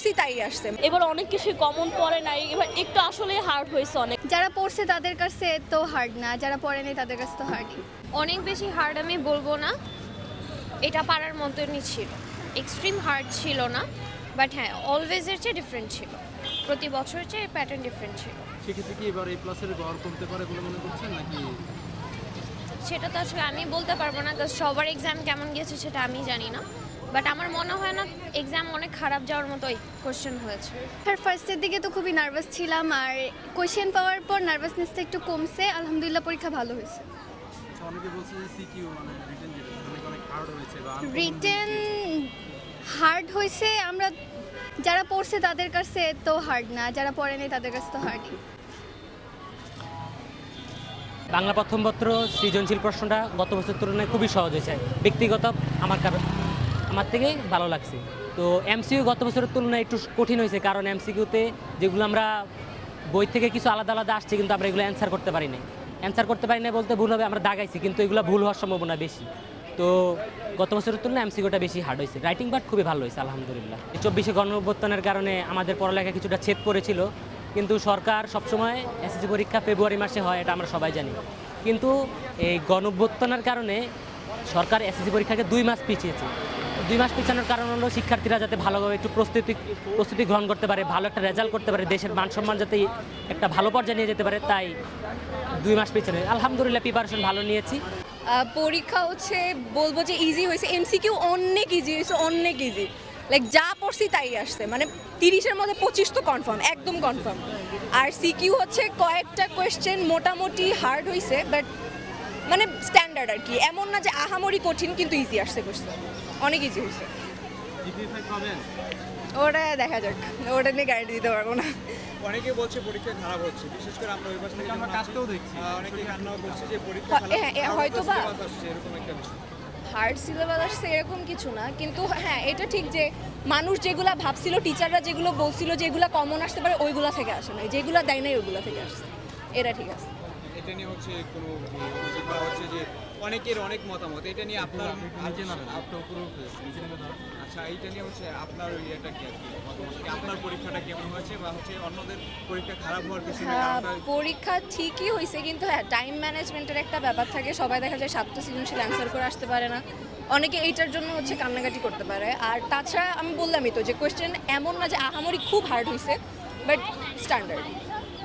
পড়ছি তাই আসছে। এবার অনেক কিছু কমন পড়ে নাই, এবার একটু আসলে হার্ড হয়েছে অনেক। যারা পড়ছে তাদের কাছে তো হার্ড না, যারা পড়েনি তাদের কাছে তো হার্ডই। অনেক বেশি হার্ড আমি বলবো না, এটা পারার মতনই ছিল, এক্সট্রিম হার্ড ছিল না, বাট হ্যাঁ অলওয়েজের চেয়ে ডিফারেন্ট ছিল, প্রতি বছরের চেয়ে প্যাটার্ন ডিফারেন্ট ছিল। সেক্ষেত্রে কি এবার এই প্লাসের গড় কমতে পারে বলে মনে করছেন নাকি? সেটা তো আসলে আমি বলতে পারবো না, কারণ সবার এক্সাম কেমন গিয়েছে সেটা আমি জানি না, বাট আমার মনে হয় না এক্সাম অনেক খারাপ যাওয়ার মতো কোশ্চেন হয়েছে। আর ফার্স্টের দিকে তো খুবই নার্ভাস ছিলাম, আর কোয়েশ্চেন পাওয়ার পর নার্ভাসনেসটা একটু কমছে। আলহামদুলিল্লাহ পরীক্ষা ভালো হয়েছে। অনেকে বলছে যে সিকিউ মানে রিটেন যেটা অনেক হার্ড হয়েছে বা রিটেন হার্ড হয়েছে, আমরা যারা পড়ছে তাদের কাছে তো হার্ড না, যারা পড়েনি তাদের কাছে তো হার্ডই। বাংলা প্রথম পত্র সৃজনশীল প্রশ্নটা গত বছর তুলনায় খুবই সহজ হয়েছে, ব্যক্তিগত আমার থেকেই ভালো লাগছে। তো এমসিকিউ গত বছরের তুলনায় একটু কঠিন হয়েছে, কারণ এমসিকিউতে যেগুলো আমরা বই থেকে কিছু আলাদা আলাদা আসছে, কিন্তু আমরা এগুলো অ্যান্সার করতে পারি না। অ্যান্সার করতে পারি না বলতে ভুল হবে, আমরা দাগাইছি, কিন্তু এগুলো ভুল হওয়ার সম্ভাবনা বেশি। তো গত বছরের তুলনায় এমসিকিউটা বেশি হার্ড হয়েছে। রাইটিং পার্ট খুবই ভালো হয়েছে আলহামদুলিল্লাহ। 24শে গণঅভ্যুত্থানের কারণে আমাদের পড়ালেখা কিছুটা ছেদ পড়েছিল, কিন্তু সরকার সবসময় এসএসসি পরীক্ষা ফেব্রুয়ারি মাসে হয়, এটা আমরা সবাই জানি। কিন্তু এই গণঅভ্যুত্থানের কারণে সরকার এসএসসি পরীক্ষাকে 2 মাস পিছিয়েছে। 2 মাস পিছানোর কারণ হলো শিক্ষার্থীরা যাতে ভালোভাবে একটু প্রস্তুতি গ্রহণ করতে পারে, ভালো একটা রেজাল্ট করতে পারে, দেশের মান সম্মান যাতে একটা ভালো পর্যায়ে নিয়ে যেতে পারে, তাই 2 মাস পিছনে। আলহামদুলিল্লাহ প্রিপারেশন ভালো নিয়েছি। পরীক্ষা হচ্ছে বলবো যে ইজি হয়েছে, এমসিকিউ অনেক ইজি হয়েছে, অনেক ইজি। লাইক যা পড়ছি তাই আসছে, মানে 30-এর মধ্যে 25 তো কনফার্ম, একদম কনফার্ম। আর সিকিউ হচ্ছে কয়েকটা কোয়েশ্চেন মোটামুটি হার্ড হয়েছে, বাট মানে স্ট্যান্ডার্ড আর কি, এমন না যে আহামরি কঠিন, কিন্তু ইজি আসছে কোয়েশ্চেন, অনেক ইজি হয়েছে। জিপিএ পাবেন? ওটা দেখা যাক, ওটা নিয়ে গ্যারান্টি দিতে পারবো না। অনেকে বলছে পরীক্ষা খারাপ হচ্ছে, বিশেষ করে আমরা ওই পাশ থেকে আমরা কাটতেও দেখছি অনেকে কান্নাও করছে যে পরীক্ষা হয়তো বা আসছে এরকম একটা বিষয়। হার্ড সিলেবাস আসছে এরকম কিছু না, কিন্তু হ্যাঁ এটা ঠিক যে মানুষ যেগুলো ভাবছিল, টিচাররা যেগুলো বলছিল যেগুলো কমন আসতে পারে ওইগুলো থেকে আসে না, যেগুলো দেয় নাই ওইগুলো থেকে আসছে, এটা ঠিক আছে। এটা নিয়ে হচ্ছে কোনো অভিযোগ বা হচ্ছে যে অনেকের অনেক মতামত, এটা নিয়ে আপনার আচ্ছা এইটা নিয়ে হচ্ছে আপনার ইয়েটা কি আর কি মতামত, আপনার পরীক্ষাটা কেমন হয়েছে বা হচ্ছে অন্যদের পরীক্ষা খারাপ হওয়ার পিছনে হ্যাঁ, কারণটা? পরীক্ষা ঠিকই হয়েছে, কিন্তু হ্যাঁ টাইম ম্যানেজমেন্টের একটা ব্যাপার থাকে, সবাই দেখা যায় 7টা সৃজনশীল অ্যান্সার করে আসতে পারে না, অনেকে এইটার জন্য হচ্ছে কান্নাকাটি করতে পারে। আর তাছাড়া আমি বললামই তো যে কোয়েশ্চেন এমন না যে আহামরি খুব হার্ড হয়েছে, বাট স্ট্যান্ডার্ড।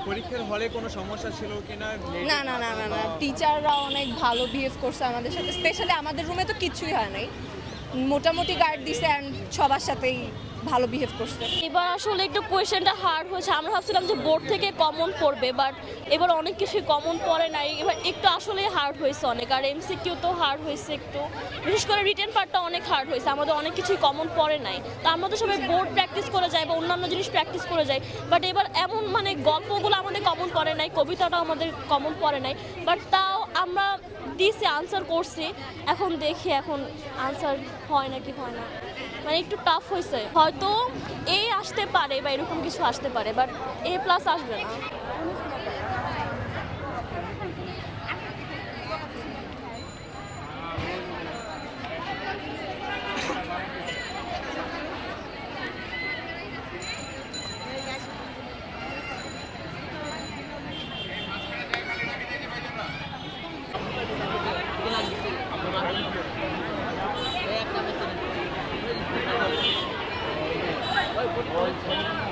পরীক্ষার হলে কোনো সমস্যা ছিল কিনা? না না না না না, টিচাররা অনেক ভালো বিহেভ করছে আমাদের সাথে, স্পেশালি আমাদের রুমে তো কিছুই হয় নাই, মোটামুটি গার্ড দিছে অ্যান্ড সবার সাথেই ভালো বিহেভ করছে। এবার আসলে একটু কোয়েশ্চেনটা হার্ড হয়েছে, আমরা ভাবছিলাম যে বোর্ড থেকে কমন পড়বে, বাট এবার অনেক কিছু কমন পড়ে নাই, এবার একটু আসলে হার্ড হয়েছে অনেক। আর এমসিকিউ তো হার্ড হয়েছে একটু, বিশেষ করে রিটেন পার্টটা অনেক হার্ড হয়েছে, আমাদের অনেক কিছুই কমন পড়ে নাই। তো আমরা তো সবাই বোর্ড প্র্যাকটিস করে যাই বা অন্যান্য জিনিস প্র্যাকটিস করে যাই, বাট এবার এমন মানে গল্পগুলো আমাদের কমন পড়ে নাই, কবিতাটাও আমাদের কমন পড়ে নাই, বাট তাও আমরা দিছি, আনসার করছি, এখন দেখি এখন আনসার হয় নাকি হয় না, মানে একটু টাফ হয়েছে। হয়তো এ আসতে পারে বা এরকম কিছু আসতে পারে, বাট A+ আসবে না। একটা